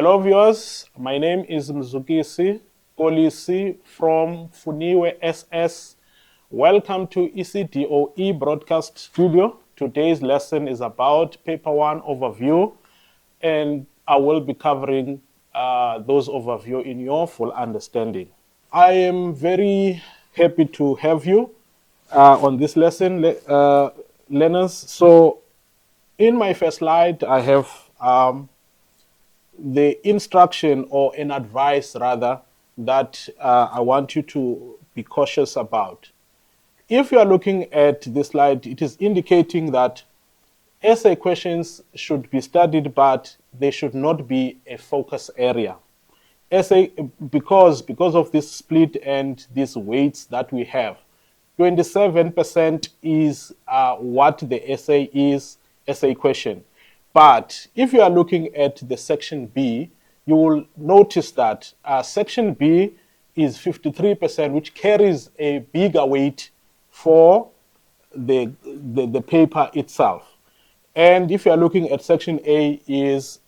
Hello viewers, my name is Mzukisi Polisi from Funiwe SS. Welcome to ECDoE Broadcast Studio. Today's lesson is about Paper 1 overview, and I will be covering those overview in your full understanding. I am very happy to have you on this lesson, learners. So in my first slide, I have the instruction or an advice rather that I want you to be cautious about. If you are looking at this slide, it is indicating that essay questions should be studied, but they should not be a focus area. Essay, because of this split and these weights that we have, 27% is what the essay is, essay question. But if you are looking at the section B, you will notice that section B is 53%, which carries a bigger weight for the paper itself. And if you are looking at section A, is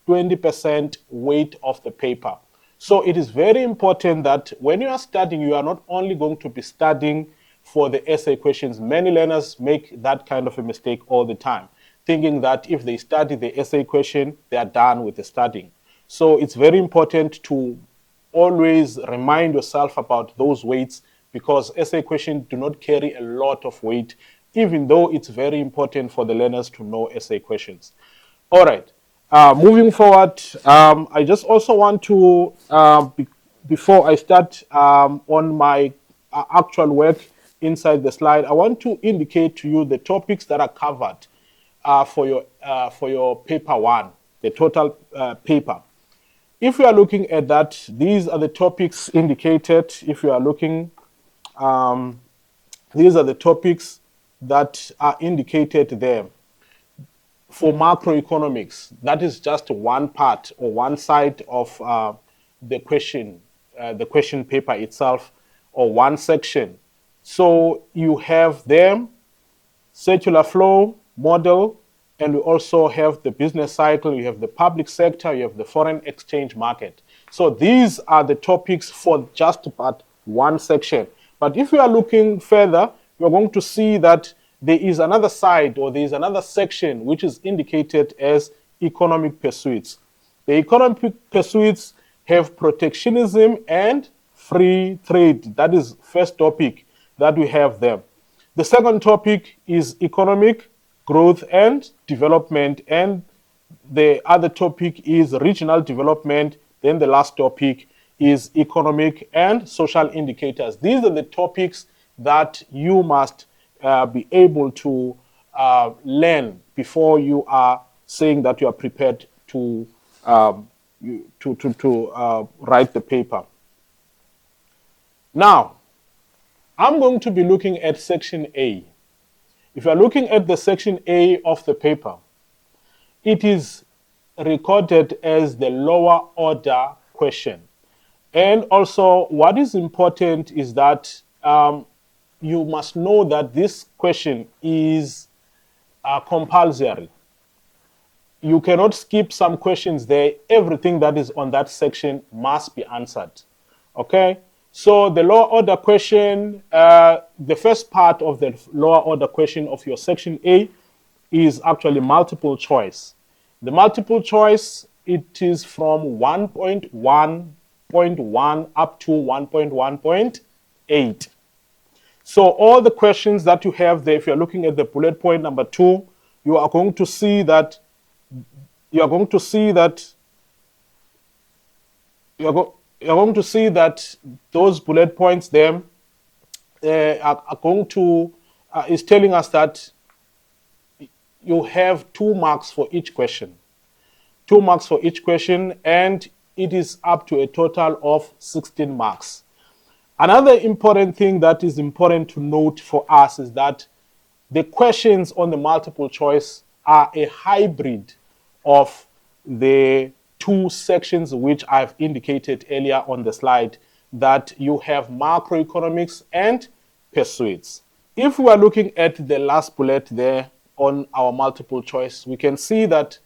20% weight of the paper. So it is very important that when you are studying, you are not only going to be studying for the essay questions. Many learners make that kind of a mistake all the time, thinking that if they study the essay question, they are done with the studying. So it's very important to always remind yourself about those weights, because essay questions do not carry a lot of weight, even though it's very important for the learners to know essay questions. All right. Moving forward, I just also want to, before I start on my actual work inside the slide, I want to indicate to you the topics that are covered for your paper 1, the total paper. If you are looking at that, these are the topics indicated. If you are looking, these are the topics that are indicated there. For macroeconomics, that is just one part or one side of the question paper itself, or one section. So you have them, circular flow model, and we also have the business cycle, you have the public sector, you have the foreign exchange market. So these are the topics for just about one section. But if you are looking further, you're going to see that there is another side, or there is another section which is indicated as economic pursuits. The economic pursuits have protectionism and free trade. That is first topic that we have there. The second topic is economic growth and development, and the other topic is regional development. Then the last topic is economic and social indicators. These are the topics that you must be able to learn before you are saying that you are prepared to write the paper. Now, I'm going to be looking at section A. If you are looking at the section A of the paper, it is recorded as the lower order question. And also, what is important is that you must know that this question is compulsory. You cannot skip some questions there. Everything that is on that section must be answered. Okay? So the lower order question, the first part of the lower order question of your section A is actually multiple choice. The multiple choice, it is from 1.1.1 up to 1.1.8. So all the questions that you have there, if you're looking at the bullet point number 2, you are going to see that those bullet points there are going to is telling us that you have 2 marks for each question. 2 marks for each question, and it is up to a total of 16 marks. Another important thing that is important to note for us is that the questions on the multiple choice are a hybrid of the 2 sections which I've indicated earlier on the slide, that you have macroeconomics and pursuits. If we are looking at the last bullet there on our multiple choice, we can see that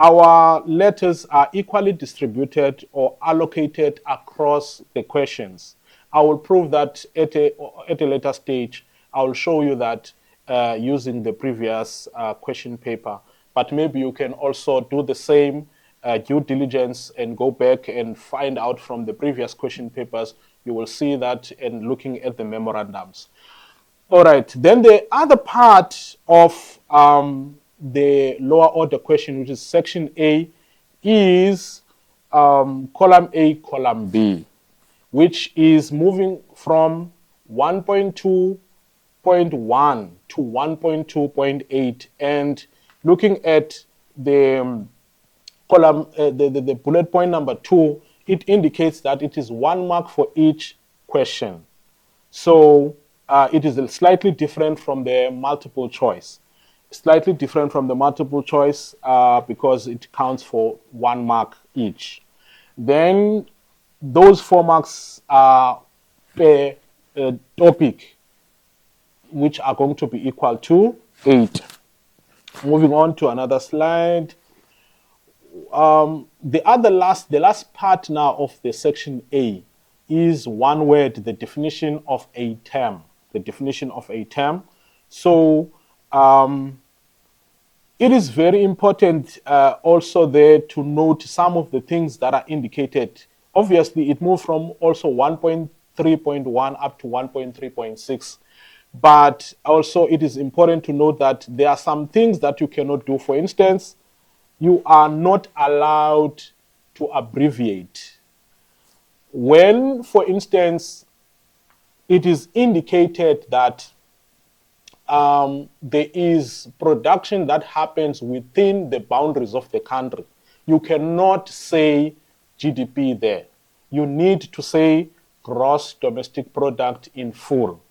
our letters are equally distributed or allocated across the questions. I will prove that at a later stage. I will show you that using the previous question paper. But maybe you can also do the same due diligence and go back and find out from the previous question papers. You will see that in looking at the memorandums. All right. Then the other part of the lower order question, which is section A, is column A, column B, which is moving from 1.2.1 to 1.2.8, and looking at the column, the bullet point number 2, it indicates that it is 1 mark for each question. So it is slightly different from the multiple choice. Slightly different from the multiple choice because it counts for 1 mark each. Then those 4 marks are per topic, which are going to be equal to 8. Moving on to another slide. The last part now of the section A is one word, the definition of a term. The definition of a term. So it is very important also there to note some of the things that are indicated. Obviously, it moved from also 1.3.1 up to 1.3.6. But also it is important to note that there are some things that you cannot do. For instance, you are not allowed to abbreviate. When, for instance, it is indicated that there is production that happens within the boundaries of the country, you cannot say GDP there. You need to say gross domestic product in full.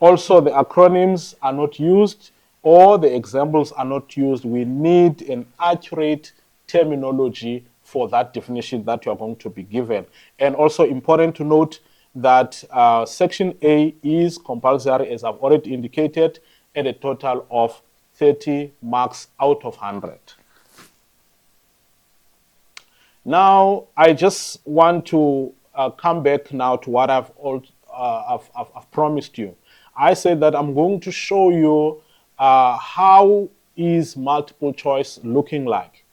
Also, the acronyms are not used or the examples are not used. We need an accurate terminology for that definition that you are going to be given. And also important to note that section A is compulsory, as I've already indicated, at a total of 30 marks out of 100. Now, I just want to come back now to what I've promised you. I said that I'm going to show you how is multiple choice looking like.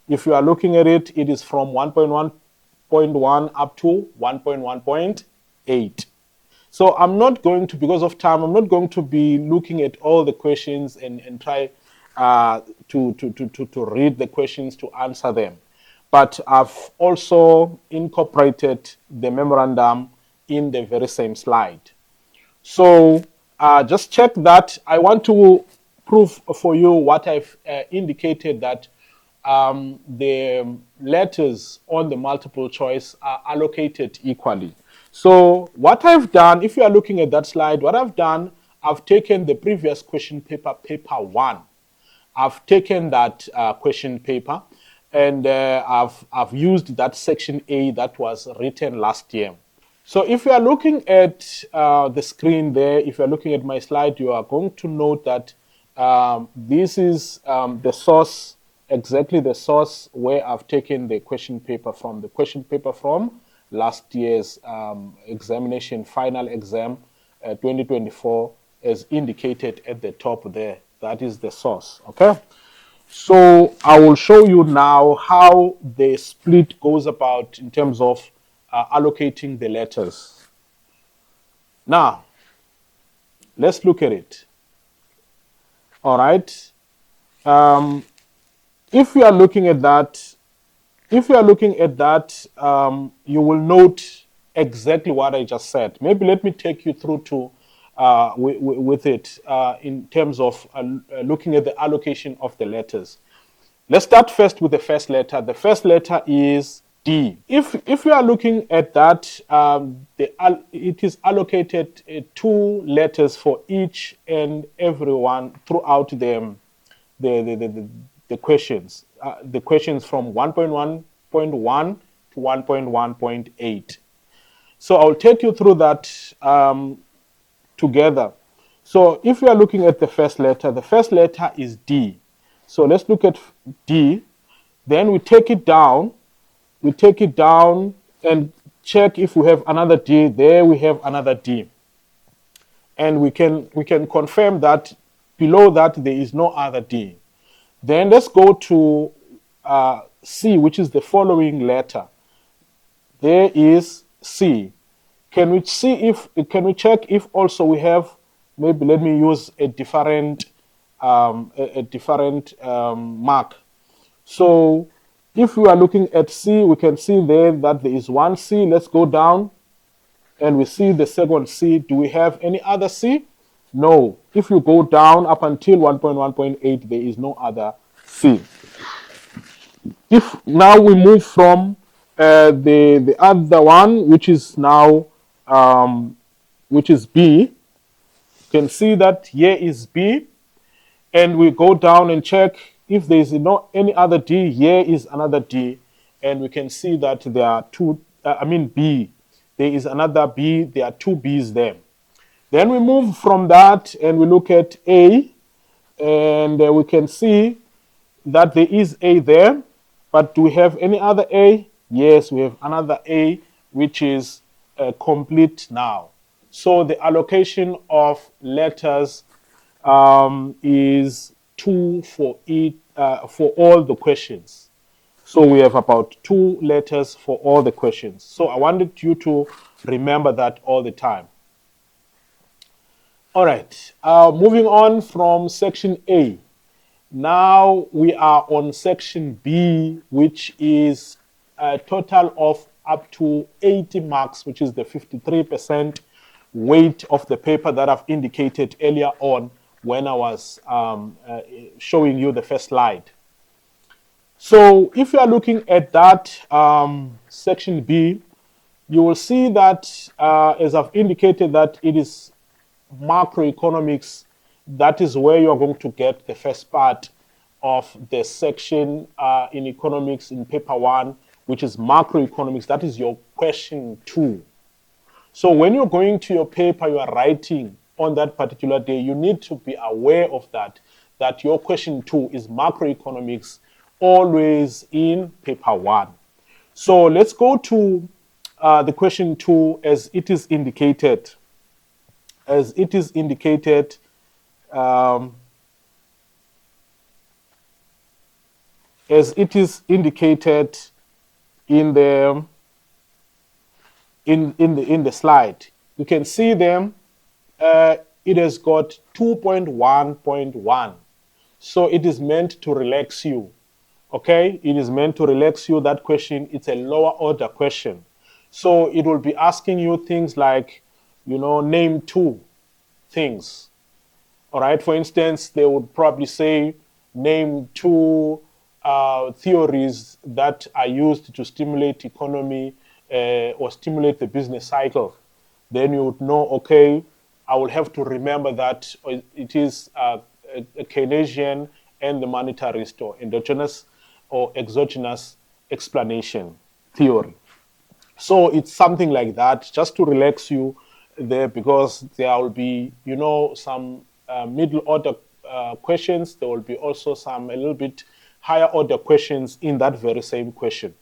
If you are looking at it, it is from 1.1.1 up to 1.1.8. So I'm not going to, because of time, I'm not going to be looking at all the questions and try to read the questions to answer them. But I've also incorporated the memorandum in the very same slide. So just check that. I want to prove for you what I've indicated, that the letters on the multiple choice are allocated equally. So what I've done, if you are looking at that slide, what I've done, I've taken the previous question paper, paper 1. I've taken that question paper and I've used that section A that was written last year. So if you are looking at the screen there, if you're looking at my slide, you are going to note that this is the source, exactly the source where I've taken the question paper from. The question paper from last year's examination, final exam 2024, as indicated at the top there. That is the source, okay? So I will show you now how the split goes about in terms of allocating the letters. Now, let's look at it. All right. If you are looking at that, you will note exactly what I just said. Maybe let me take you through to with it in terms of looking at the allocation of the letters. Let's start first with the first letter. The first letter is D. If you are looking at that, it is allocated 2 letters for each and every one throughout the questions. The questions from 1.1.1 to 1.1.8. So I'll take you through that together. So if you are looking at the first letter is D. So let's look at D. Then we take it down. And check if we have another D. There we have another D. And we can confirm that below that there is no other D. Then let's go to C, which is the following letter. There is C. Can we check if also we have, maybe let me use a different mark. So if we are looking at C, we can see there that there is one C. Let's go down and we see the second C. Do we have any other C? No. If you go down up until 1.1.8, there is no other C. If now we move from the other one, which is now which is B, you can see that here is B, and we go down and check if there is not any other D. Here is another D, and we can see that there are two. B. There is another B. There are two B's there. Then we move from that and we look at A, and we can see that there is A there. But do we have any other A? Yes, we have another A, which is complete now. So the allocation of letters is 2 for all the questions. So we have about 2 letters for all the questions. So I wanted you to remember that all the time. All right, moving on from section A. Now we are on section B, which is a total of up to 80 marks, which is the 53% weight of the paper that I've indicated earlier on when I was showing you the first slide. So if you are looking at that section B, you will see that, as I've indicated, that it is macroeconomics. That is where you're going to get the first part of the section in economics in paper 1, which is macroeconomics. That is your question 2. So when you're going to your paper, you are writing on that particular day, you need to be aware of that your question 2 is macroeconomics, always in paper 1. So let's go to the question 2 as it is indicated. As it is indicated, in the slide, you can see them. It has got 2.1.1. So it is meant to relax you. Okay, it is meant to relax you. That question, it's a lower order question. So it will be asking you things like, name 2 things. All right, for instance, they would probably say, name 2 theories that are used to stimulate economy or stimulate the business cycle. Then you would know, okay, I will have to remember that it is a Keynesian and the monetarist or endogenous or exogenous explanation theory. So it's something like that, just to relax you there, because there will be, some middle order questions. There will be also some a little bit higher order questions in that very same question.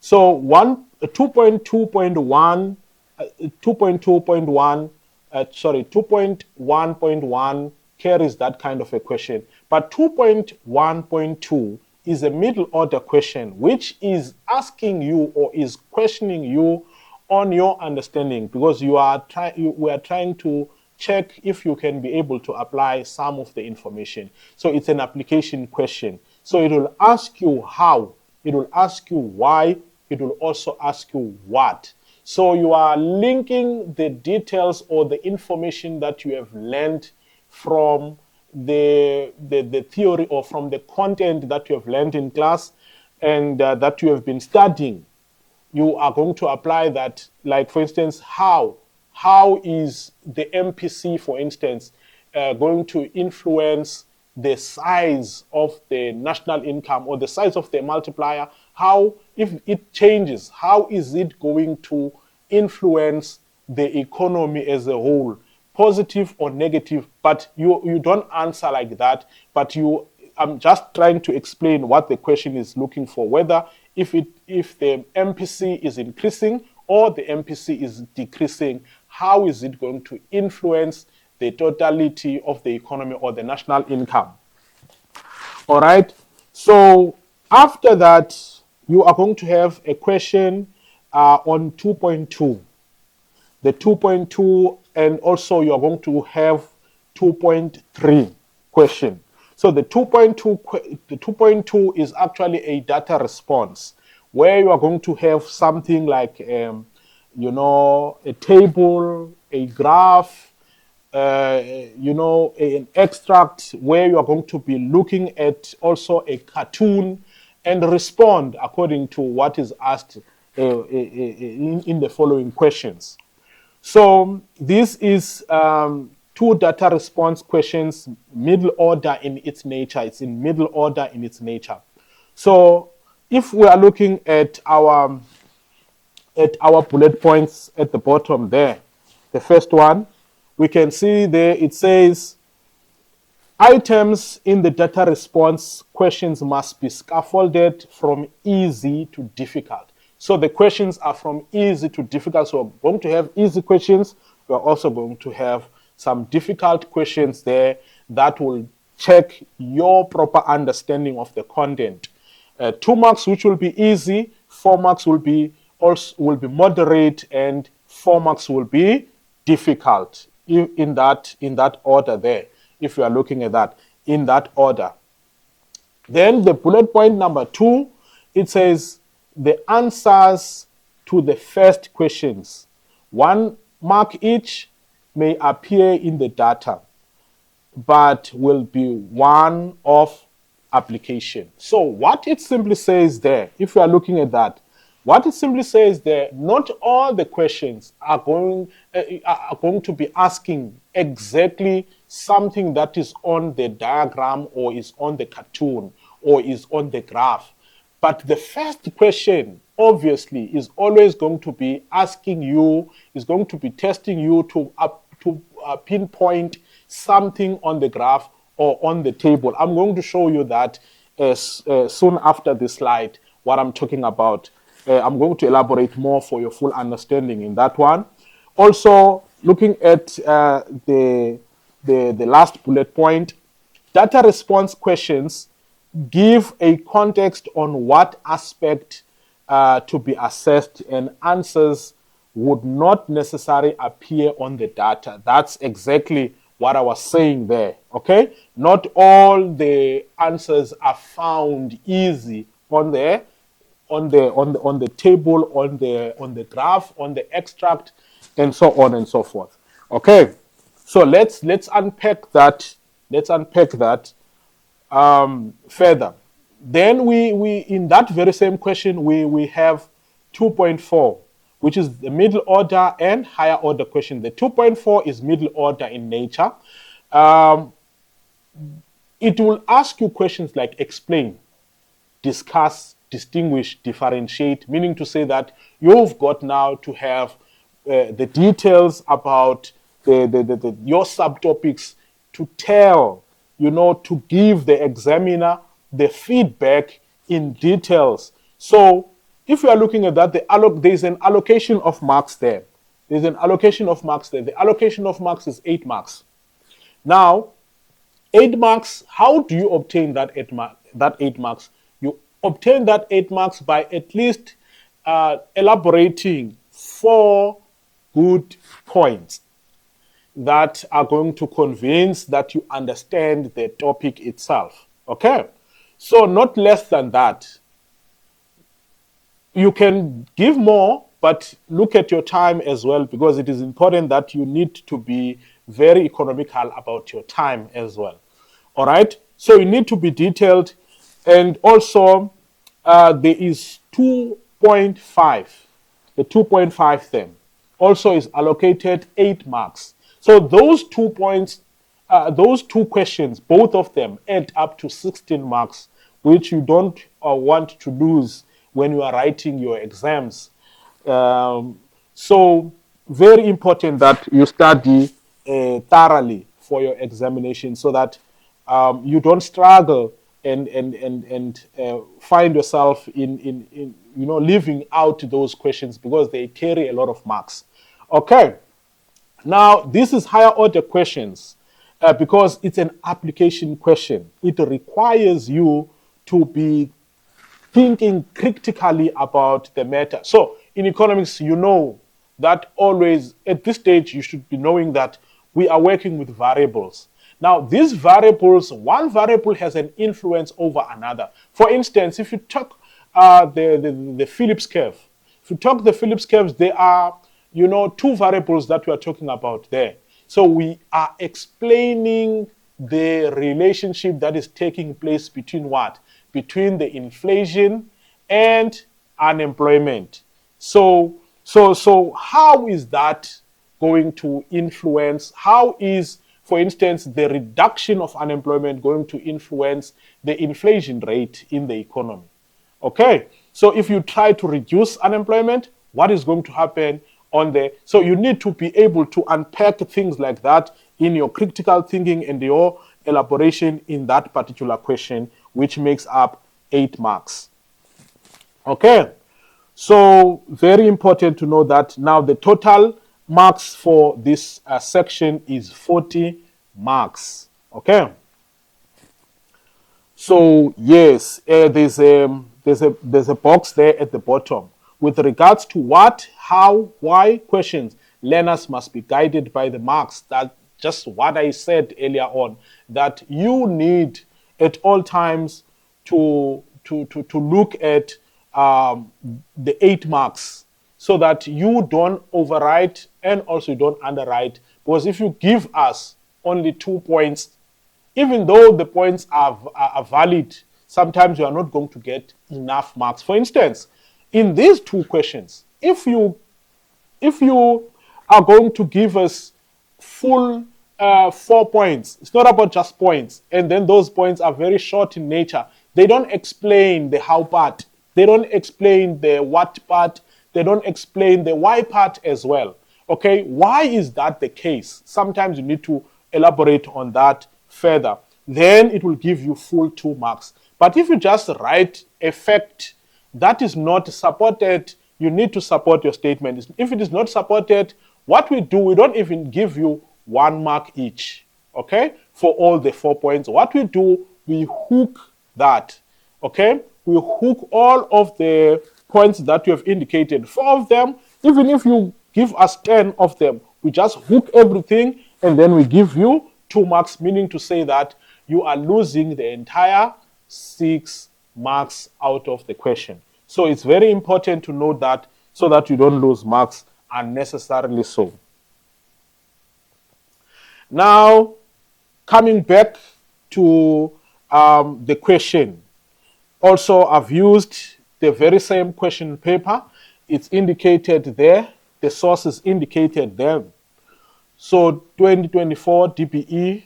So 2.1.1 carries that kind of a question. But 2.1.2 is a middle order question, which is asking you or is questioning you on your understanding, because we are trying to check if you can be able to apply some of the information. So it's an application question. So it will ask you how, it will ask you why, it will also ask you what. So you are linking the details or the information that you have learned from the theory or from the content that you have learned in class and that you have been studying. You are going to apply that, like for instance, how is the MPC, for instance, going to influence the size of the national income or the size of the multiplier? How, if it changes, how is it going to influence the economy as a whole, positive or negative? But you don't answer like that, but you I'm just trying to explain what the question is looking for, whether if the MPC is increasing or the MPC is decreasing, how is it going to influence the totality of the economy or the national income? All right. So after that, you are going to have a question on 2.2. The 2.2, and also you are going to have 2.3 question. So the 2.2 is actually a data response where you are going to have something like a table, a graph, an extract where you are going to be looking at also a cartoon and respond according to what is asked in the following questions. So this is two data response questions, middle order in its nature. It's in middle order in its nature. So if we are looking at our bullet points at the bottom there, the first one, we can see there it says items in the data response questions must be scaffolded from easy to difficult. So the questions are from easy to difficult. So we're going to have easy questions. We're also going to have some difficult questions there that will check your proper understanding of the content. 2 marks, which will be easy, 4 marks will be moderate, and 4 marks will be difficult in that order there, if you are looking at that in that order. Then the bullet point number 2, it says the answers to the first questions, 1 mark each, may appear in the data, but will be one of application. So what it simply says there, if you are looking at that, what it simply says there, not all the questions are going to be asking exactly something that is on the diagram or is on the cartoon or is on the graph. But the first question, obviously, is always going to be asking you, is going to be testing you to pinpoint something on the graph or on the table. I'm going to show you that soon after this slide, what I'm talking about. I'm going to elaborate more for your full understanding in that one. Also, looking at the last bullet point, data response questions give a context on what aspect to be assessed, and answers would not necessarily appear on the data. That's exactly what I was saying there, okay? Not all the answers are found easy on the table, on the graph, on the extract, and so on and so forth. Okay, so let's unpack that. Let's unpack that further. Then we in that very same question we have 2.4, which is the middle order and higher order question. The 2.4 is middle order in nature. It will ask you questions like explain, discuss, distinguish, differentiate, meaning to say that you've got now to have the details about your subtopics to tell, to give the examiner the feedback in details. So if you are looking at that, there's an allocation of marks there. There's an allocation of marks there. The allocation of marks is 8 marks. Now, 8 marks, how do you obtain that 8 marks? You obtain that 8 marks by at least elaborating 4 good points that are going to convince that you understand the topic itself. Okay? So not less than that. You can give more, but look at your time as well, because it is important that you need to be very economical about your time as well. All right? So you need to be detailed. And also, there is 2.5. The 2.5 then also is allocated 8 marks. So those 2 points, those 2 questions, both of them add up to 16 marks, which you don't want to lose when you are writing your exams. So very important that you study thoroughly for your examination, so that you don't struggle find yourself in leaving out those questions because they carry a lot of marks. Okay, now this is higher order questions because it's an application question. It requires you to be thinking critically about the matter. So in economics, you know that always at this stage you should be knowing that we are working with variables. Now these variables, one variable has an influence over another. For instance, if you took the Phillips curve, if you talk the Phillips curves, there are two variables that we are talking about there. So we are explaining the relationship that is taking place between what? Between the inflation and unemployment. So how is that going to influence? How is, for instance, the reduction of unemployment going to influence the inflation rate in the economy? Okay, so if you try to reduce unemployment, what is going to happen on there? So you need to be able to unpack things like that in your critical thinking and your elaboration in that particular question, which makes up 8 marks. Okay, so very important to know that now the total marks for this section is 40 marks. Okay, so yes, there's a box there at the bottom with regards to what, how, why questions. Learners must be guided by the marks. That just what I said earlier on, that you need at all times to look at the 8 marks so that you don't overwrite and also you don't underwrite. Because if you give us only 2 points, even though the points are valid, sometimes you are not going to get enough marks. For instance, in these 2 questions, if you are going to give us full 4 points, it's not about just points, and then those points are very short in nature. They don't explain the how part, they don't explain the what part, they don't explain the why part as well. Okay, why is that the case? Sometimes you need to elaborate on that further. Then it will give you full 2 marks. But if you just write a fact that is not supported, you need to support your statement. If it is not supported, what we do, we don't even give you 1 mark each, okay, for all the 4 points. What we do, we hook that, okay? We hook all of the points that you have indicated, 4 of them. Even if you give us 10 of them, we just hook everything and then we give you 2 marks, meaning to say that you are losing the entire 6 marks out of the question. So it's very important to know that so that you don't lose marks unnecessarily so. Now, coming back to the question. Also, I've used the very same question paper. It's indicated there. The source is indicated there. So 2024 DPE,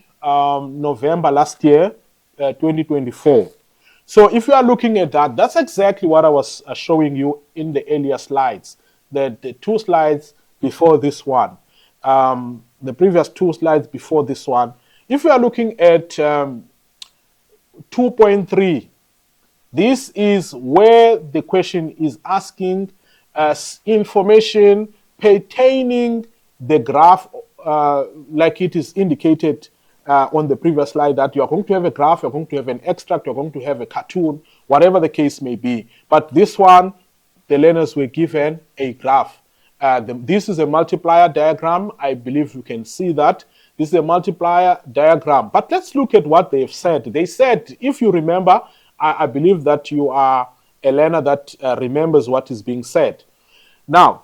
November last year, 2024. So if you are looking at that, that's exactly what I was showing you in the earlier slides, the 2 slides before this one, the previous 2 slides before this one. If you are looking at 2.3, this is where the question is asking us information pertaining the graph, like it is indicated on the previous slide, that you are going to have a graph, you're going to have an extract, you're going to have a cartoon, whatever the case may be. But this one, the learners were given a graph. This is a multiplier diagram. I believe you can see that. This is a multiplier diagram. But let's look at what they've said. They said, if you remember, I believe that you are a learner that remembers what is being said. Now,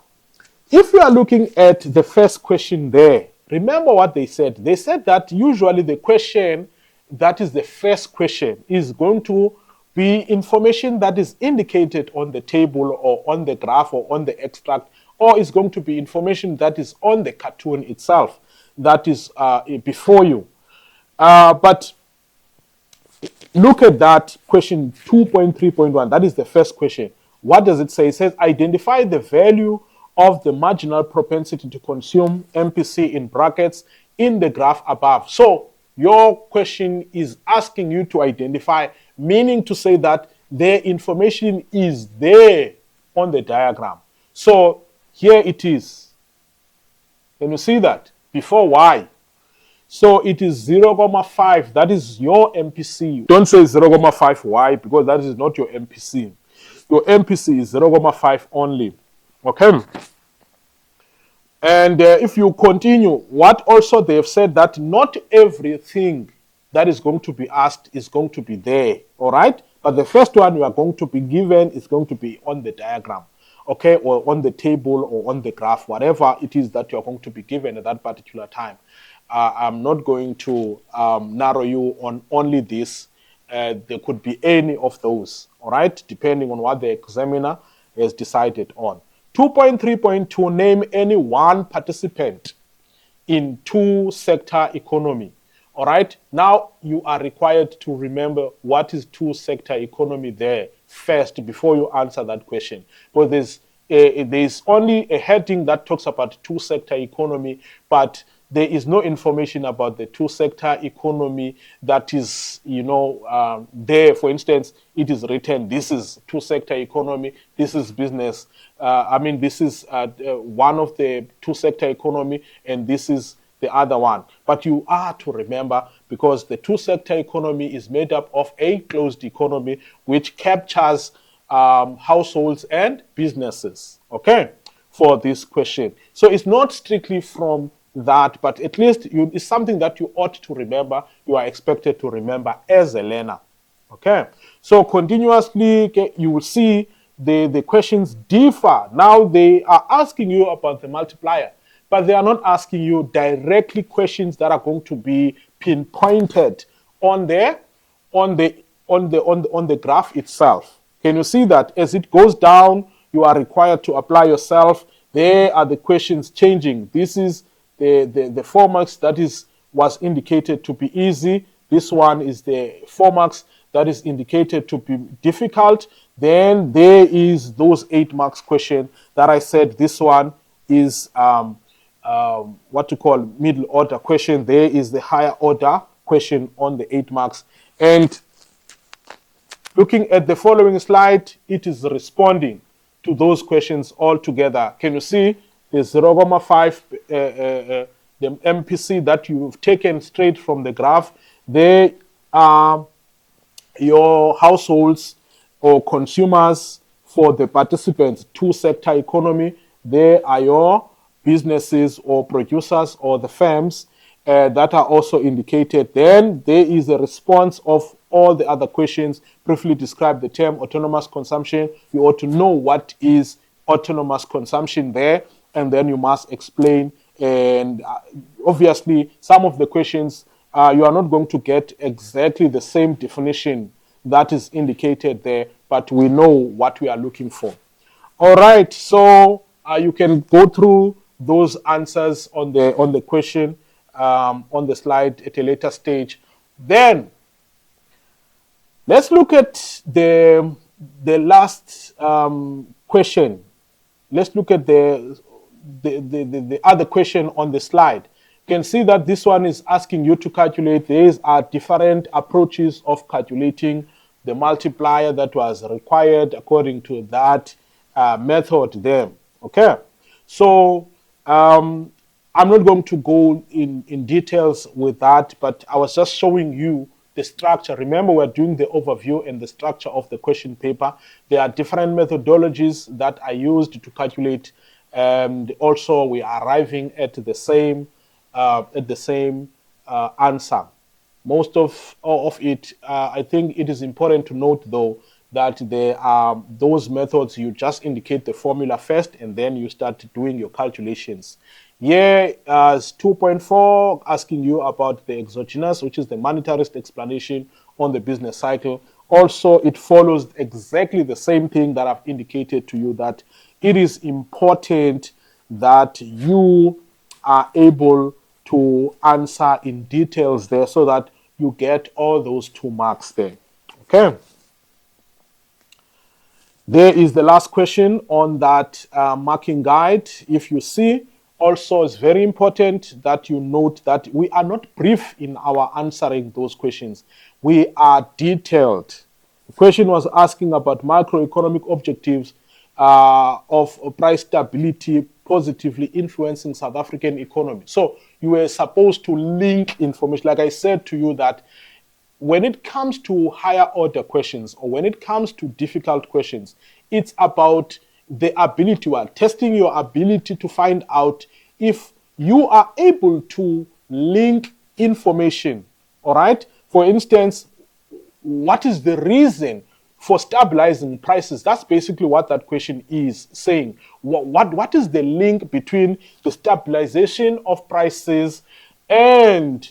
if you are looking at the first question there, remember what they said. They said that usually the question that is the first question is going to be information that is indicated on the table or on the graph or on the extract, or is going to be information that is on the cartoon itself that is before you. But look at that question 2.3.1. That is the first question. What does it say? It says identify the value of the marginal propensity to consume, MPC in brackets, in the graph above. So your question is asking you to identify meaning to say that their information is there on the diagram. So here it is. Can you see that? Before y. So it is 0,5. That is your MPC. Don't say 0,5y because that is not your MPC. Your MPC is 0,5 only. Okay. And if you continue, what also they've said that not everything that is going to be asked is going to be there. All right. But the first one you are going to be given is going to be on the diagram. Okay. Or on the table or on the graph, whatever it is that you're going to be given at that particular time. I'm not going to narrow you on only this. There could be any of those, all right, depending on what the examiner has decided on. 2.3.2, name any one participant in two-sector economy. All right, now you are required to remember what is two-sector economy there first before you answer that question. But there's only a heading that talks about two-sector economy, but there is no information about the two-sector economy that is, there. For instance, it is written, this is two-sector economy, this is business. This is one of the two-sector economy, and this is the other one. But you are to remember, because the two-sector economy is made up of a closed economy, which captures households and businesses, okay, for this question. So it's not strictly from that, but at least it's something that you ought to remember, you are expected to remember as a learner. Okay, so continuously you will see the questions differ. Now they are asking you about the multiplier, but they are not asking you directly questions that are going to be pinpointed on the graph itself. Can you see that as it goes down, you are required to apply yourself? There are the questions changing. This is the 4 marks that was indicated to be easy. This one is the 4 marks that is indicated to be difficult. Then there is those 8 marks question that I said this one is what to call middle order question. There is the higher order question on the 8 marks. And looking at the following slide, it is responding to those questions all together. Can you see? There's 0,5, the MPC that you've taken straight from the graph. They are your households or consumers for the participants, two-sector economy. They are your businesses or producers or the firms that are also indicated. Then there is a response of all the other questions. Briefly describe the term autonomous consumption. You ought to know what is autonomous consumption there, and then you must explain. And obviously, some of the questions, you are not going to get exactly the same definition that is indicated there, but we know what we are looking for. All right, so you can go through those answers on the question on the slide at a later stage. Then let's look at the last question. Let's look at the other question on the slide. You can see that this one is asking you to calculate. There are different approaches of calculating the multiplier that was required according to that method there. Okay, so I'm not going to go in details with that, but I was just showing you the structure. Remember, we're doing the overview and the structure of the question paper. There are different methodologies that are used to calculate, and also we are arriving at the same answer. Most of it, I think it is important to note, though, that there are those methods. You just indicate the formula first, and then you start doing your calculations. Here, as 2.4, asking you about the exogenous, which is the monetarist explanation on the business cycle. Also, it follows exactly the same thing that I've indicated to you, that it is important that you are able to answer in details there so that you get all those 2 marks there. Okay. There is the last question on that marking guide. If you see, also it's very important that you note that we are not brief in our answering those questions. We are detailed. The question was asking about macroeconomic objectives of price stability positively influencing South African economy. So you were supposed to link information. Like I said to you that when it comes to higher order questions or when it comes to difficult questions, it's about the ability, well, testing your ability to find out if you are able to link information, all right? For instance, what is the reason for stabilizing prices? That's basically what that question is saying. What is the link between the stabilization of prices and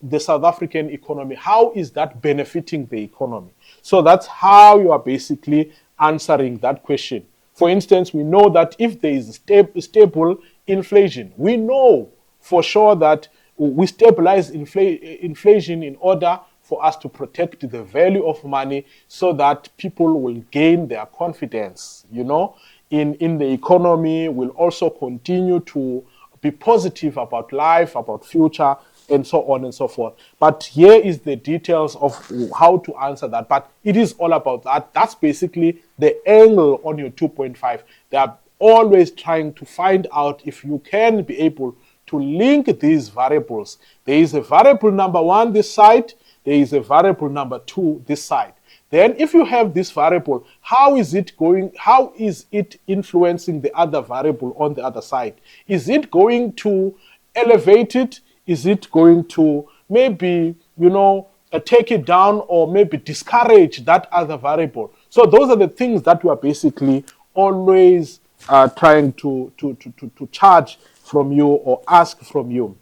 the South African economy? How is that benefiting the economy? So that's how you are basically answering that question. For instance, we know that if there is stable inflation, we know for sure that we stabilize inflation in order for us to protect the value of money so that people will gain their confidence, in the economy, will also continue to be positive about life, about future, and so on and so forth. But here is the details of how to answer that. But it is all about that. That's basically the angle on your 2.5. They are always trying to find out if you can be able to link these variables. There is a variable number 1 this side, there is a variable number 2 this side. Then if you have this variable, how is it influencing the other variable on the other side? Is it going to elevate it? Is it going to maybe, take it down or maybe discourage that other variable? So those are the things that we are basically always trying to charge from you or ask from you.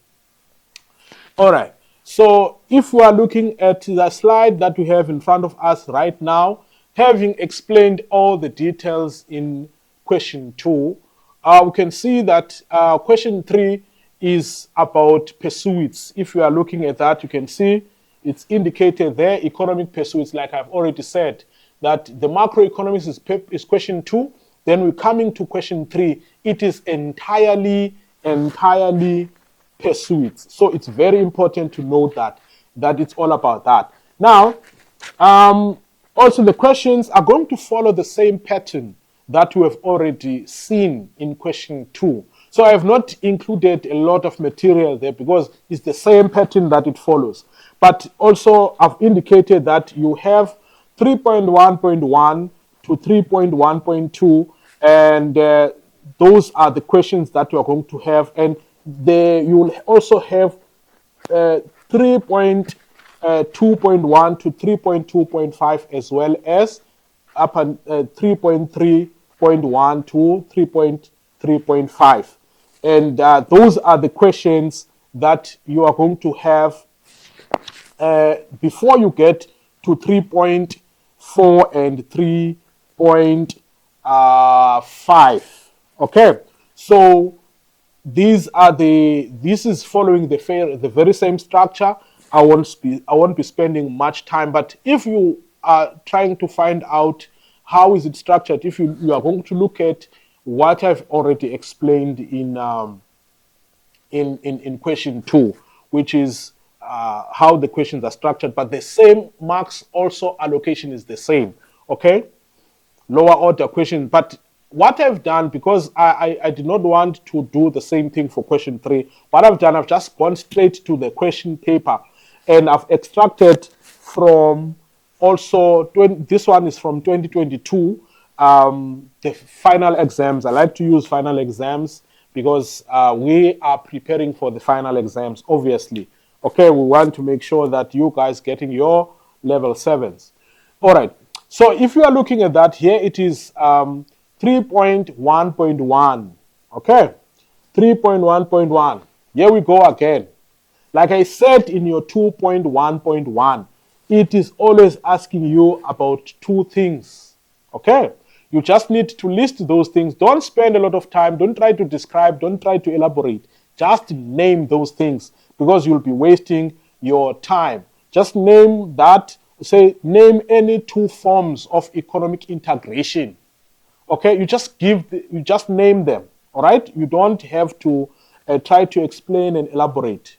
All right. So if we are looking at the slide that we have in front of us right now, having explained all the details in question 2, we can see that question 3 is about pursuits. If you are looking at that, you can see it's indicated there, economic pursuits, like I've already said, that the macroeconomics is question 2. Then we're coming to question 3. It is entirely pursuits. So it's very important to note that it's all about that. Now, also the questions are going to follow the same pattern that we have already seen in question 2. So I have not included a lot of material there because it's the same pattern that it follows. But also I've indicated that you have 3.1.1 to 3.1.2, and those are the questions that you are going to have. And you will also have 3.2.1 to 3.2.5 as well as up 3.3.1 to 3.3.5. And those are the questions that you are going to have before you get to 3.4 and 3.5. Okay, so this is following the very same structure. I won't be spending much time, but if you are trying to find out how is it structured, if you are going to look at what I've already explained in question 2, which is how the questions are structured, but the same marks also allocation is the same. Okay, lower order question. But what I've done, because I did not want to do the same thing for question 3, what I've done, I've just gone straight to the question paper, and I've extracted from also, this one is from 2022, the final exams. I like to use final exams because we are preparing for the final exams, obviously. Okay, we want to make sure that you guys getting your level 7s. All right, so if you are looking at that, here it is 3.1.1. Okay, 3.1.1. Here we go again. Like I said in your 2.1.1, it is always asking you about 2 things. Okay, you just need to list those things. Don't spend a lot of time. Don't try to describe. Don't try to elaborate. Just name those things because you'll be wasting your time. Just name that. Say, name any 2 forms of economic integration. Okay, you just name them. All right, you don't have to try to explain and elaborate.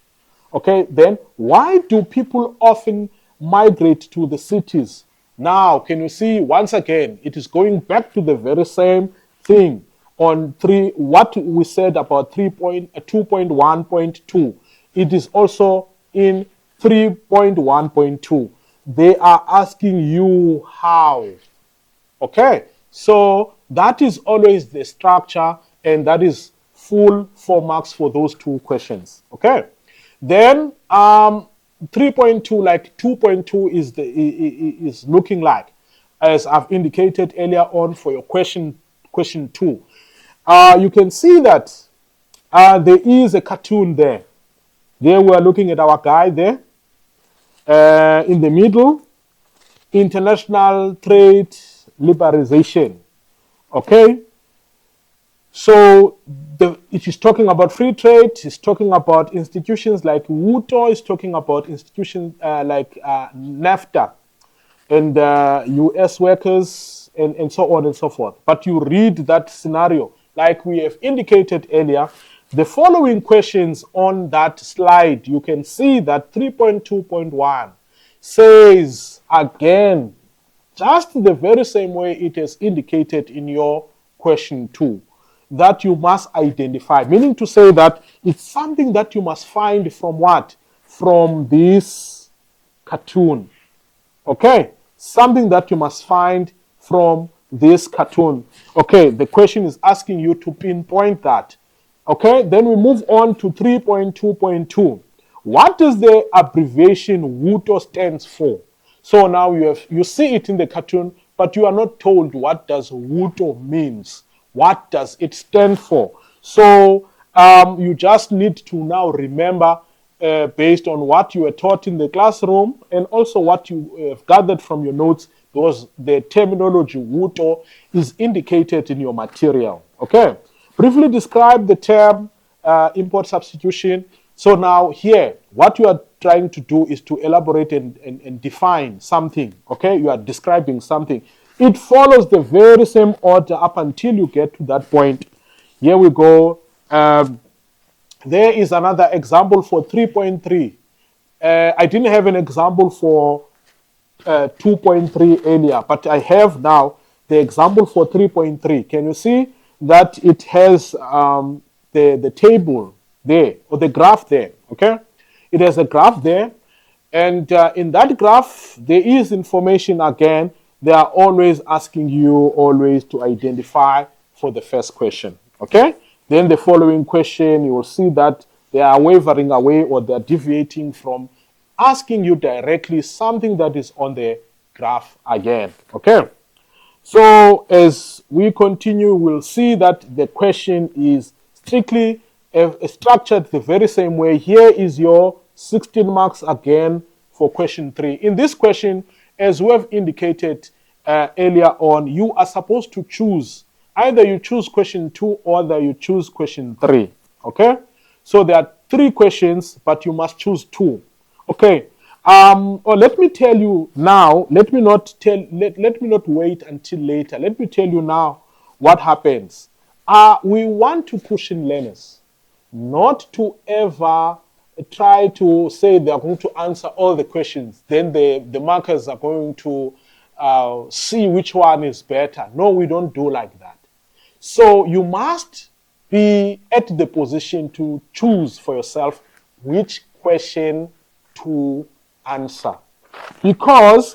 Okay, then why do people often migrate to the cities? Now, can you see once again, it is going back to the very same thing on what we said about 2.1.2. It is also in 3.1.2. They are asking you how. Okay, so that is always the structure, and that is full 4 marks for those two questions. Okay, then 3.2, like 2.2 is looking like, as I've indicated earlier on for your question 2. You can see that there is a cartoon there. There we are looking at our guy there. In the middle, international trade liberalization. Okay, so it is talking about free trade. It's talking about institutions like WTO. It's talking about institutions like NAFTA and U.S. workers and so on and so forth. But you read that scenario, like we have indicated earlier, the following questions on that slide, you can see that 3.2.1 says again, just the very same way it is indicated in your question 2, that you must identify, meaning to say that it's something that you must find from what? From this cartoon. Okay, something that you must find from this cartoon. Okay, the question is asking you to pinpoint that. Okay, then we move on to 3.2.2. What does the abbreviation WTO stands for? So now you see it in the cartoon, but you are not told what does WTO means. What does it stand for? So you just need to now remember based on what you were taught in the classroom and also what you have gathered from your notes, because the terminology WTO is indicated in your material. Okay, briefly describe the term import substitution. So now here, what you are trying to do is to elaborate and define something. Okay, you are describing something. It follows the very same order up until you get to that point. Here we go. There is another example for 3.3. I didn't have an example for 2.3 earlier, but I have now the example for 3.3. Can you see that it has the table there, or the graph there? Okay, it has a graph there, and in that graph there is information again. They are always asking you always to identify for the first question. Okay, then the following question, you will see that they are wavering away or they are deviating from asking you directly something that is on the graph again. Okay, so as we continue, we'll see that the question is strictly structured the very same way. Here is your 16 marks again for question 3. In this question, as we have indicated earlier on, you are supposed to choose. Either you choose question 2 or you choose question 3. Okay? So there are 3 questions, but you must choose 2. Okay. Or let me tell you now, let me not wait until later. Let me tell you now what happens. We want to caution learners not to ever try to say they are going to answer all the questions. Then the markers are going to see which one is better. No, we don't do like that. So you must be at the position to choose for yourself which question to answer. Because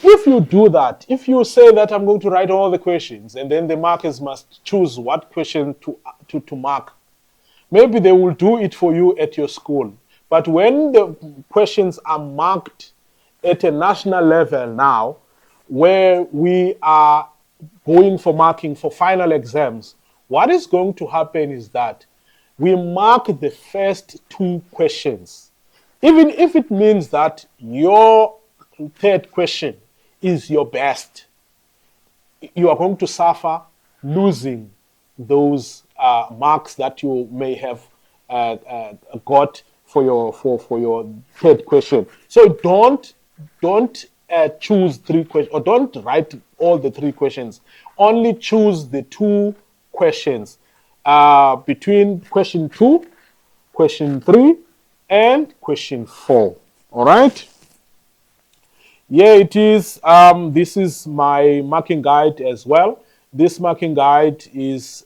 if you do that, if you say that I'm going to write all the questions and then the markers must choose what question to mark, maybe they will do it for you at your school. But when the questions are marked at a national level now, where we are going for marking for final exams, what is going to happen is that we mark the first 2 questions. Even if it means that your third question is your best, you are going to suffer losing those marks that you may have got for your third question. So don't choose 3 questions, or don't write all the 3 questions. Only choose the 2 questions. between question 2, question 3, and question 4. All right. Yeah, it is. This is my marking guide as well. This marking guide is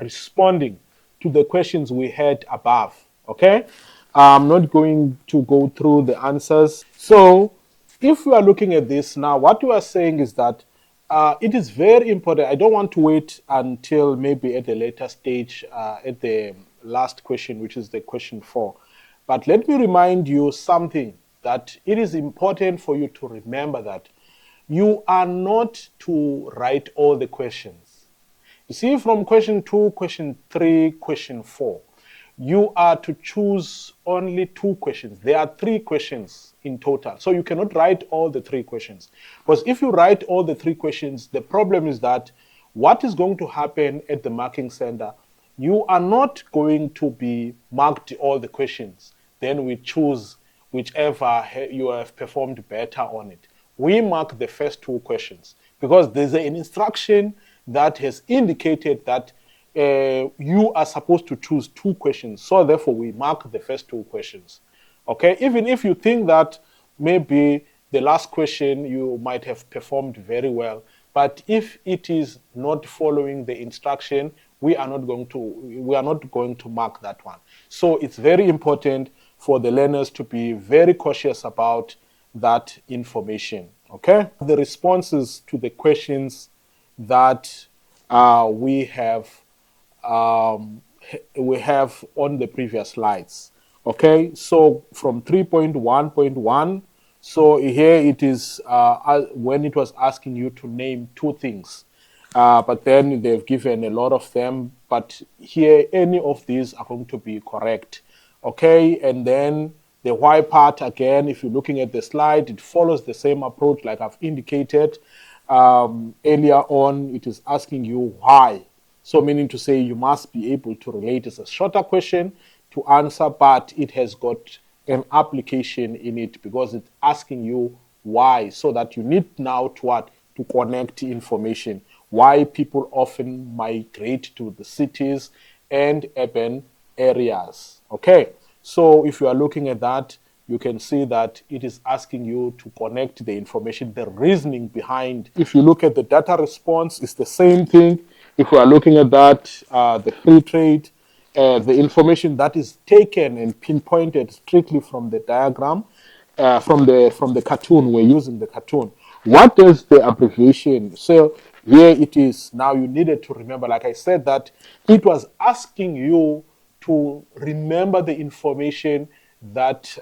responding to the questions we had above. Okay, I'm not going to go through the answers. So, if we are looking at this now, what we are saying is that it is very important. I don't want to wait until maybe at a later stage, at the last question, which is the question 4. But let me remind you something, that it is important for you to remember that you are not to write all the questions. You see, from question 2, question 3, question 4, you are to choose only 2 questions. There are 3 questions in total. So you cannot write all the 3 questions. Because if you write all the 3 questions, the problem is that what is going to happen at the marking center, you are not going to be marked all the questions. Then we choose whichever you have performed better on it. We mark the first 2 questions because there's an instruction that has indicated that you are supposed to choose 2 questions. So therefore, we mark the first 2 questions. Okay, even if you think that maybe the last question you might have performed very well, but if it is not following the instruction, we are not going to mark that one. So it's very important for the learners to be very cautious about that information. Okay, the responses to the questions that we have on the previous slides. Okay, so from 3.1.1, so here it is when it was asking you to name 2 things, but then they've given a lot of them, but here any of these are going to be correct. Okay, and then the why part, again, if you're looking at the slide, it follows the same approach like I've indicated earlier on. It is asking you why. So meaning to say you must be able to relate. It's a shorter question to answer, but it has got an application in it because it's asking you why. So that you need now to what? To connect information. Why people often migrate to the cities and urban areas. Okay, so if you are looking at that, you can see that it is asking you to connect the information, the reasoning behind. If you look at the data response, it's the same thing. If we are looking at that, the free trade, the information that is taken and pinpointed strictly from the diagram, from the cartoon, we're using the cartoon. What does the abbreviation say? Here it is. Now you needed to remember, like I said, that it was asking you to remember the information that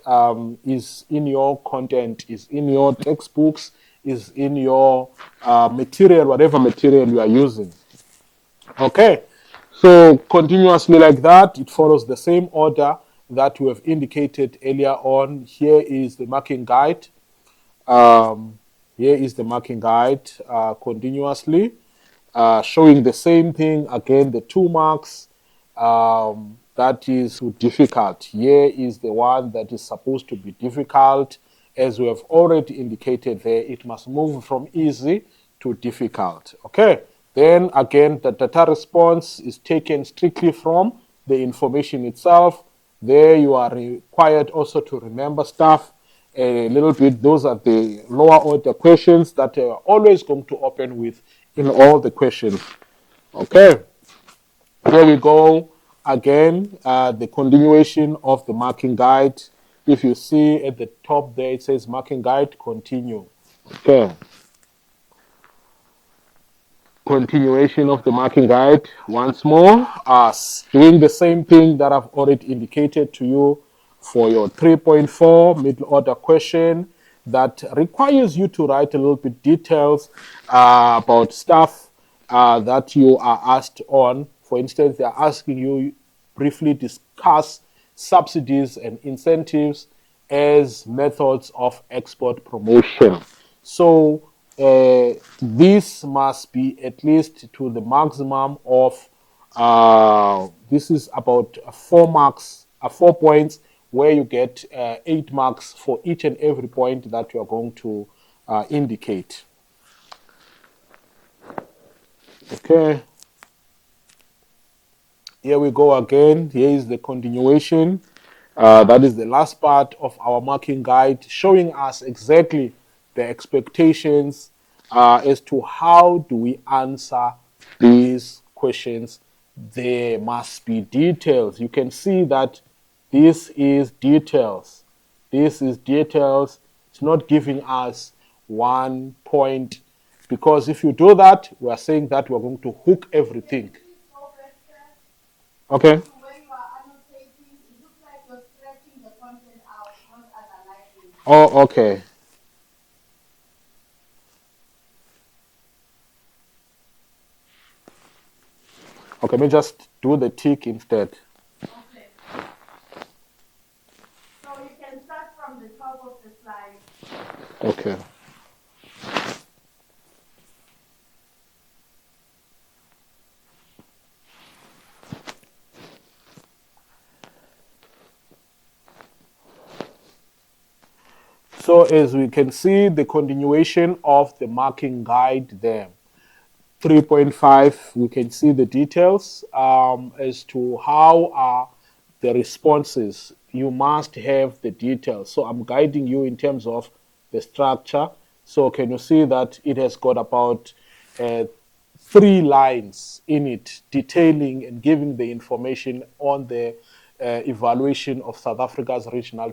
is in your content, is in your textbooks, is in your material, whatever material you are using. Okay, so continuously like that, it follows the same order that we have indicated earlier on. Here is the marking guide. Here is the marking guide continuously, showing the same thing again, the 2 marks. That is difficult. Here is the one that is supposed to be difficult. As we have already indicated there, it must move from easy to difficult. Okay, then again, the data response is taken strictly from the information itself. There you are required also to remember stuff a little bit. Those are the lower order questions that are always going to open with in all the questions. Okay, here we go again, the continuation of the marking guide. If you see at the top there, it says marking guide, continue. Okay. Continuation of the marking guide once more, doing the same thing that I've already indicated to you for your 3.4 middle order question that requires you to write a little bit details about stuff that you are asked on. For instance, they are asking you briefly discuss subsidies and incentives as methods of export promotion. So this must be at least to the maximum of, this is about 4 marks, 4 points, where you get 8 marks for each and every point that you are going to indicate. Okay. Here we go again. Here is the continuation. That is the last part of our marking guide, showing us exactly the expectations as to how do we answer these questions. There must be details. You can see that this is details. This is details. It's not giving us 1 point, because if you do that, we are saying that we're going to hook everything. Okay. When you are annotating, it looks like you're stretching the content out, not analyzing. Oh, okay. Okay, let me just do the tick instead. Okay. So you can start from the top of the slide. Okay. So as we can see, the continuation of the marking guide there. 3.5, we can see the details as to how are the responses. You must have the details. So I'm guiding you in terms of the structure. So can you see that it has got about 3 lines in it detailing and giving the information on the evaluation of South Africa's regional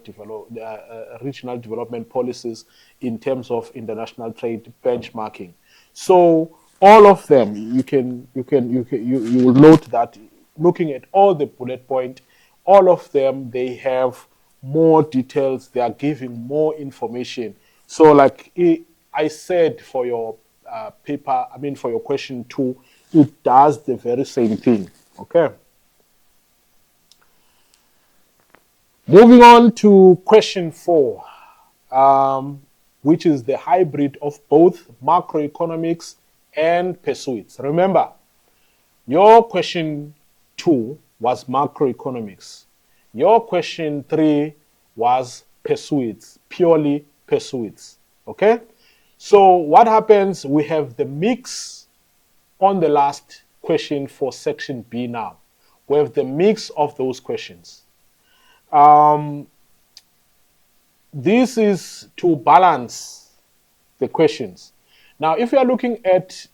development policies in terms of international trade benchmarking. So all of them, you will note that looking at all the bullet point, all of them, they have more details. They are giving more information. So like I said, for your paper, I mean for your question 2, it does the very same thing. Okay. Moving on to question 4, which is the hybrid of both macroeconomics and pursuits. Remember, your question 2 was macroeconomics. Your question 3 was pursuits, purely pursuits. Okay? So what happens, we have the mix on the last question for section B now. We have the mix of those questions. This is to balance the questions. Now, if you are looking at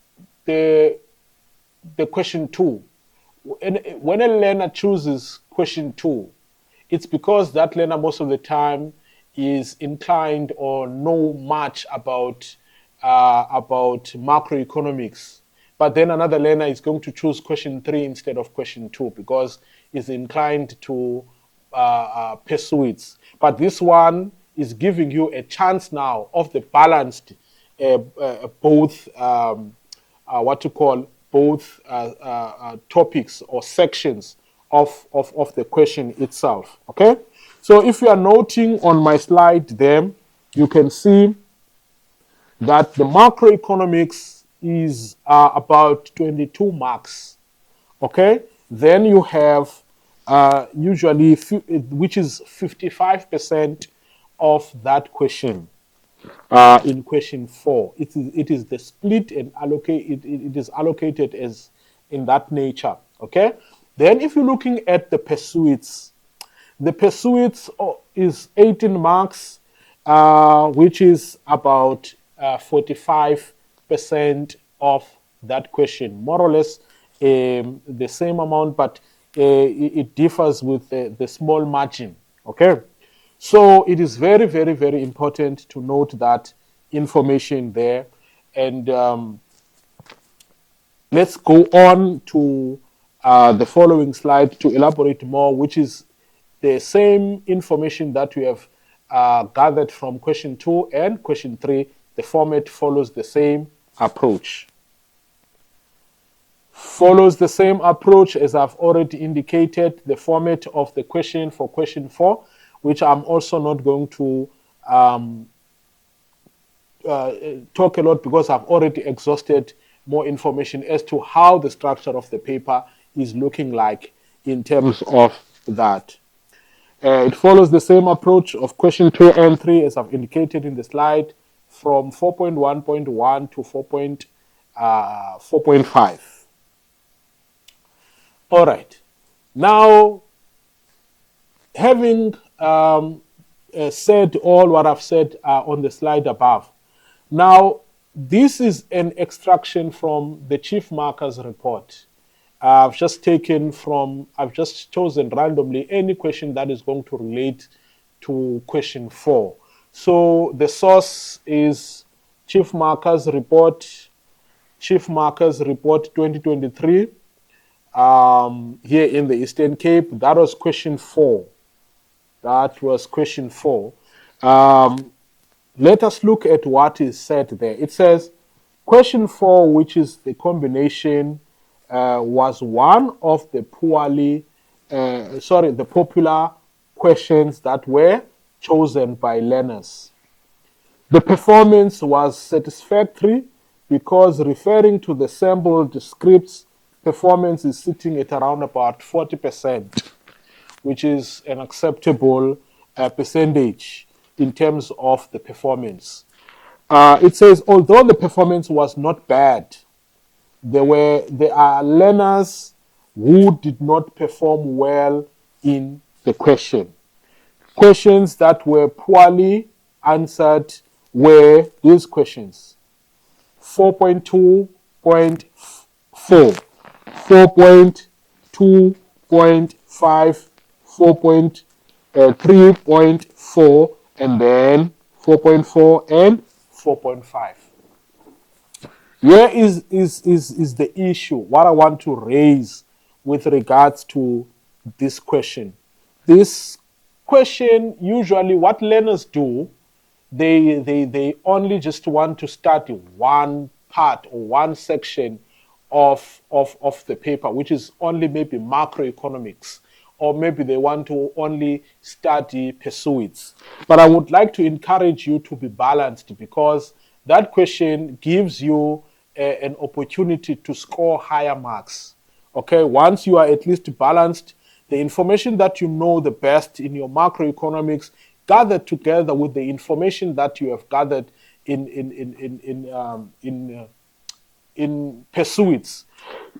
the question 2, when a learner chooses question 2, it's because that learner most of the time is inclined or know much about macroeconomics. But then another learner is going to choose question 3 instead of question 2 because is inclined to pursue it. But this one is giving you a chance now of the balanced both what to call both topics or sections of the question itself. Okay, so if you are noting on my slide there, you can see that the macroeconomics is about 22 marks. Okay, then you have usually, which is 55% of that question. In question 4, it is the split and allocate. It is allocated as in that nature. Okay. Then, if you're looking at the pursuits, the pursuits is 18 marks, which is about 45% of that question, more or less the same amount, but it differs with the small margin. Okay. So it is very, very, very important to note that information there. And let's go on to the following slide to elaborate more, which is the same information that we have gathered from question 2 and question 3. The format follows the same approach. Follows the same approach as I've already indicated, the format of the question for question 4, which I'm also not going to talk a lot because I've already exhausted more information as to how the structure of the paper is looking like in terms of that. It follows the same approach of question 2 and 3 as I've indicated in the slide, from 4.1.1 to 4.5. All right. Now, having said all what I've said on the slide above, now this is an extraction from the Chief Marker's report. I've just chosen randomly any question that is going to relate to question 4. So the source is Chief Marker's report 2023, here in the Eastern Cape. That was question 4. Let us look at what is said there. It says, question 4, which is the combination, was one of the popular questions that were chosen by learners. The performance was satisfactory because, referring to the sampled scripts, performance is sitting at around about 40%, which is an acceptable percentage in terms of the performance. It says, although the performance was not bad, there are learners who did not perform well in the question. Questions that were poorly answered were these questions: 4.2.4, 4.2.5, 4.3.4, and then 4.4 and 4.5. Here is the issue, what I want to raise with regards to this question. This question, usually what learners do, they only just want to study one part or one section of the paper, which is only maybe macroeconomics, or maybe they want to only study pursuits. But I would like to encourage you to be balanced, because that question gives you an opportunity to score higher marks. Okay, once you are at least balanced, the information that you know the best in your macroeconomics, gathered together with the information that you have gathered in pursuits.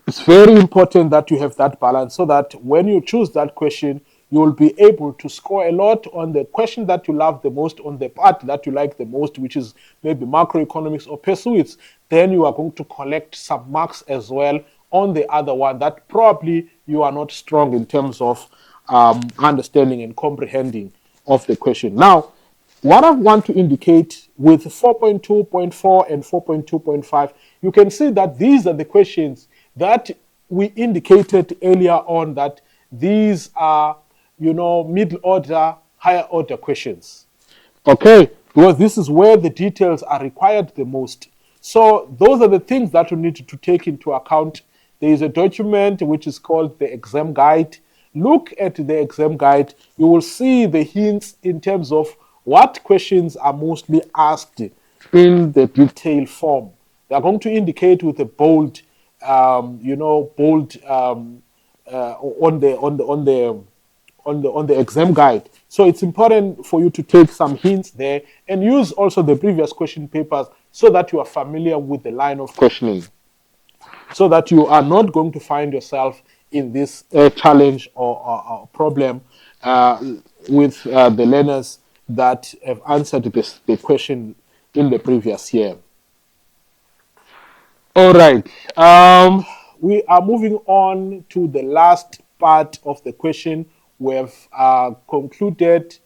It's very important that you have that balance, so that when you choose that question, you will be able to score a lot on the question that you love the most, on the part that you like the most, which is maybe macroeconomics or pursuits. Then you are going to collect some marks as well on the other one that probably you are not strong in terms of understanding and comprehending of the question. Now, what I want to indicate with 4.2.4 and 4.2.5, you can see that these are the questions that we indicated earlier on, that these are, middle order, higher order questions. Okay, because this is where the details are required the most. So those are the things that you need to take into account. There is a document which is called the exam guide. Look at the exam guide. You will see the hints in terms of what questions are mostly asked in the detailed form. They are going to indicate with a bold, on the exam guide. So it's important for you to take some hints there and use also the previous question papers, so that you are familiar with the line of questioning, so that you are not going to find yourself in this challenge or problem with the learners that have answered the question in the previous year. All right. We are moving on to the last part of the question. We have concluded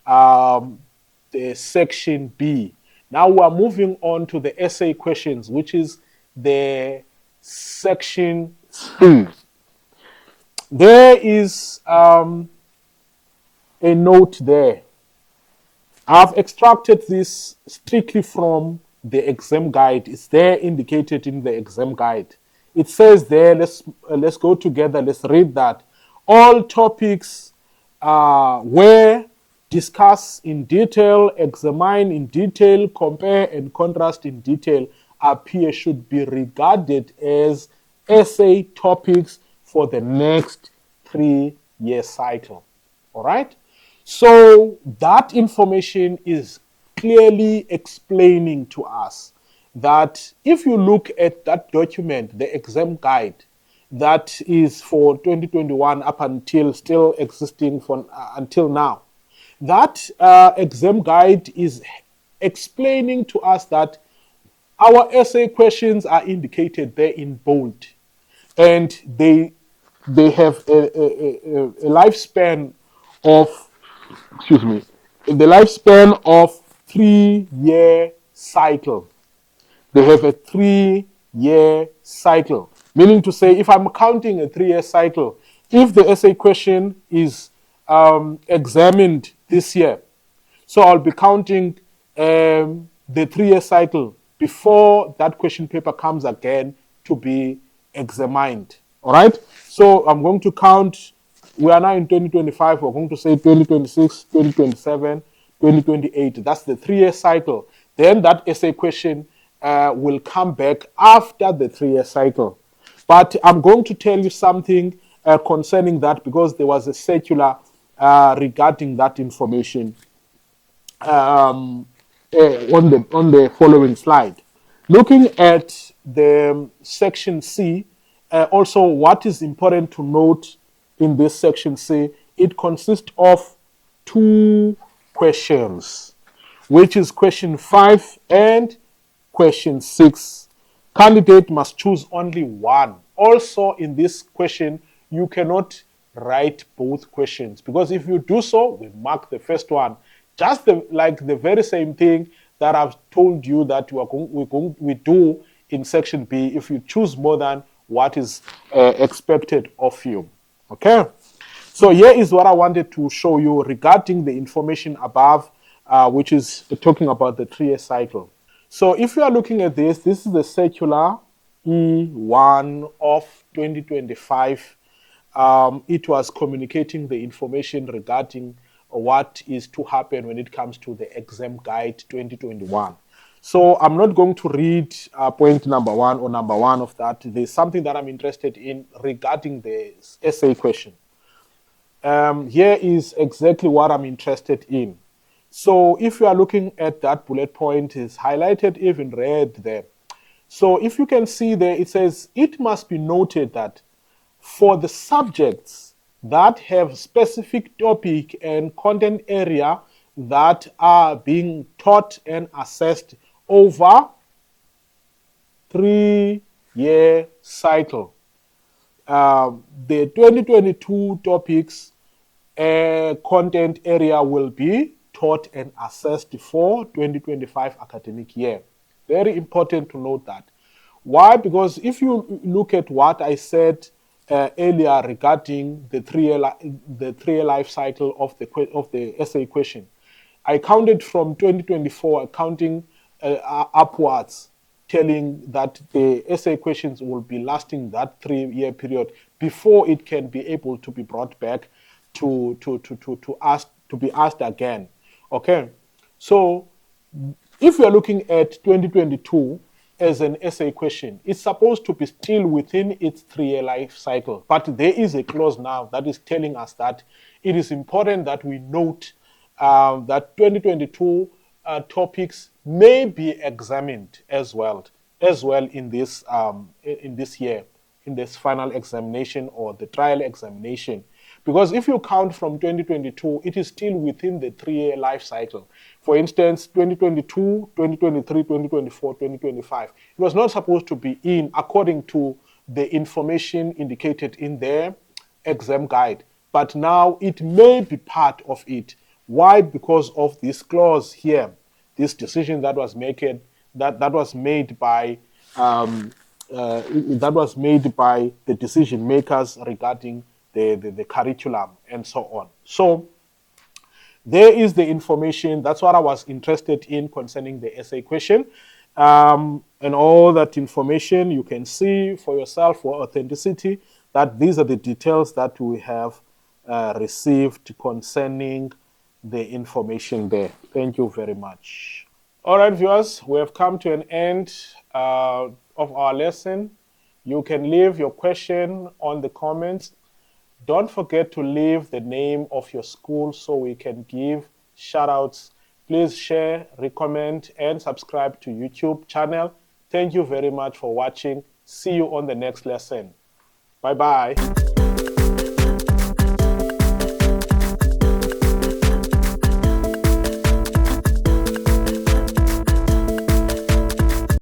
the section B. Now we are moving on to the essay questions, which is the section C. There is a note there. I've extracted this strictly from the exam guide. It's there indicated in the exam guide. It says there, let's go together, let's read that. All topics were discuss in detail, examine in detail, compare and contrast in detail, appear should be regarded as essay topics for the next 3-year cycle. All right? So that information is clearly explaining to us that if you look at that document, the exam guide, that is for 2021 up until still existing for until now. That exam guide is explaining to us that our essay questions are indicated there in bold, and they have a lifespan of, excuse me, the lifespan of 3-year cycle. They have a 3-year cycle, meaning to say, if I'm counting a 3-year cycle, if the essay question is examined this year, so I'll be counting the 3-year cycle before that question paper comes again to be examined. All right. So I'm going to count. We are now in 2025. We're going to say 2026, 2027, 2028. That's the 3-year cycle. Then that essay question will come back after the 3-year cycle. But I'm going to tell you something concerning that, because there was a circular regarding that information on the following slide. Looking at the section C, also what is important to note in this section C, it consists of 2 questions, which is question 5 and question 6. Candidate must choose only one. Also in this question, you cannot write both questions, because if you do so, we mark the first one. Just like the very same thing that I've told you that we do in section B, if you choose more than what is expected of you. Okay? So here is what I wanted to show you regarding the information above, which is talking about the 3-year cycle. So if you are looking at this is the circular E1 of 2025. It was communicating the information regarding what is to happen when it comes to the exam guide 2021. So I'm not going to read point number 1 or number 1 of that. There's something that I'm interested in regarding the essay question. Here is exactly what I'm interested in. So if you are looking at that bullet point, is highlighted, even red there. So if you can see there, it says, it must be noted that for the subjects that have specific topic and content area that are being taught and assessed over 3-year cycle, the 2022 topics content area will be taught and assessed for 2025 academic year. Very important to note that. Why? Because if you look at what I said earlier regarding the 3-year life cycle of the essay question, I counted from 2024, counting upwards, telling that the essay questions will be lasting that 3-year period before it can be able to be brought back to be asked again. Okay, so if you're looking at 2022 as an essay question, it's supposed to be still within its 3-year life cycle. But there is a clause now that is telling us that it is important that we note that 2022 topics may be examined as well in this year, in this final examination or the trial examination. Because if you count from 2022, it is still within the 3-year life cycle. For instance, 2022, 2023, 2024, 2025. It was not supposed to be in according to the information indicated in their exam guide. But now it may be part of it. Why? Because of this clause here, this decision that was made by the decision makers regarding the curriculum and so on. So there is the information. That's what I was interested in concerning the essay question. And all that information you can see for yourself for authenticity, that these are the details that we have received concerning the information there. Thank you very much. All right, viewers, we have come to an end of our lesson. You can leave your question on the comments. Don't forget to leave the name of your school so we can give shout outs. Please share, recommend, and subscribe to YouTube channel. Thank you very much for watching. See you on the next lesson. Bye-bye.